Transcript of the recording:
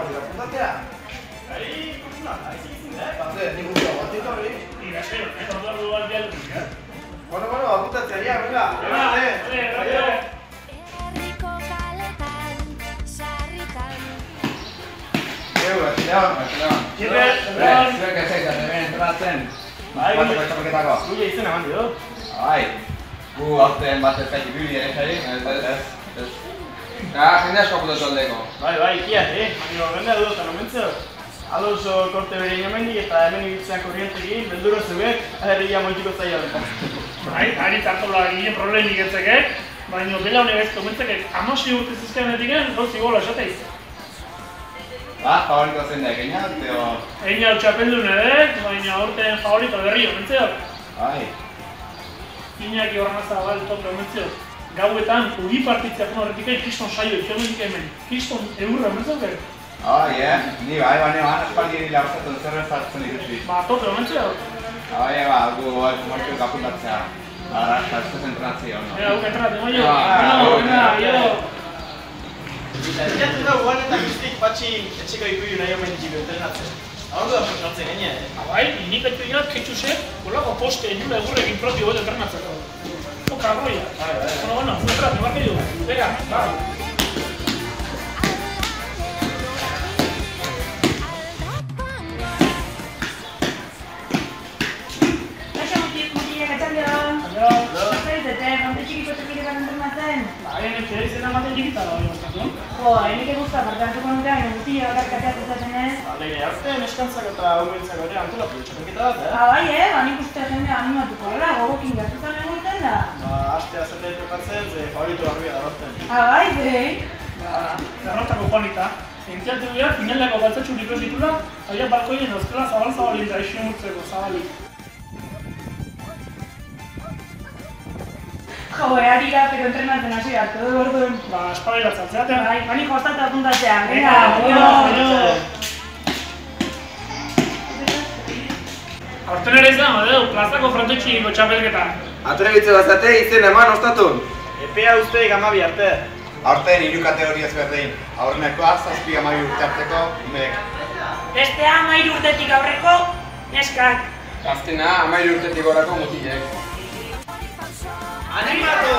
dira puntatzea? Kusuna, haizik izin, Ze, nik uste hau bat etorri? Espero, orduan du bat dialdutik, Bueno, apuntatzea, ja, venga. Herriko kaletan, sarritan. Zuek ez zaitaz, hemen entratzen. Bateko txapelketako. Guia izena eman dio. Bai, gu aurten bat ez zaiti bibili ere ez. Jende asko aputatu aldeko. Bai, ikiat, baina jendea dudotan omentzeo. Alonso korte bere inamendik eta hemen ibitzean korrientekin, belduro zeuek, herria moitiko zaila horretan. Bai, ari tartola ginen problemik etzekek, baina bela honek ez komentzekek 16 urte zizkanetik gauzi gola esateiz. Favorito zein da, Eginat, edo... Eginat txapeldun ere, baina aurten favorito berri omentzeo. Bai. Iñaki Hornazabal tope omentzeo. Gauetan, ugi partitzea horretik kriston saio ikiomenik hemen. Kriston eurra omentzeo. Ni bai, baina aspaldi nila horretzen zerren zartzen ikusi. Tope omentzeo. Gu martio kapuntatzea. Zartzen entrenazio, no? Guk entrenatzen, baina. Jatu da guan eta guztik patxi etxeko ikuiu nahi omen ditu entrenatzen. Hor da funtzionatzen gaine, Bai, nik etxu eginat ketxusek, kolako poste enjura egurrekin propio bat entrenatzeko. Oka arroia. Bueno, entrenatzen, barri du. Venga, va. Nik izena ematen digitala hori bastatu. Nik eguzta parte hartuko nuke, baina guztia bakarkateak izatenez. Leire hartzen eskantzak eta umentzak ere antolatu txapelketa bat, Bai, nik uste jendea animatuko dela, gogokin gertutan egoten da. Astea zertea prepatzen, ze favorito garbia da horten. Bai, behi. Garrotako Juanita. Entiatu dira, finaleko galtzatxu libros ditula, aia balkoien euskela zabal-zabalin da isi murtzeko zabalik. Ari da, pero entrenatzen hasi hartu du orduan. Espabailatzen, zeraten? Bani jostatu apuntatzea, venga, Aurten ere izan, plazako frontetxiko txapelketa. Atrebitze bazate izen eman ostatun. Epea usteik 12 arte. Aurten 3 kategoriaz berdin. Aurrenekoa, 7-12 urte arteko, umeek. Bestea 13 urtetik aurreko, neskak. Azkena, 13 urtetik gorako mutilek. Animatu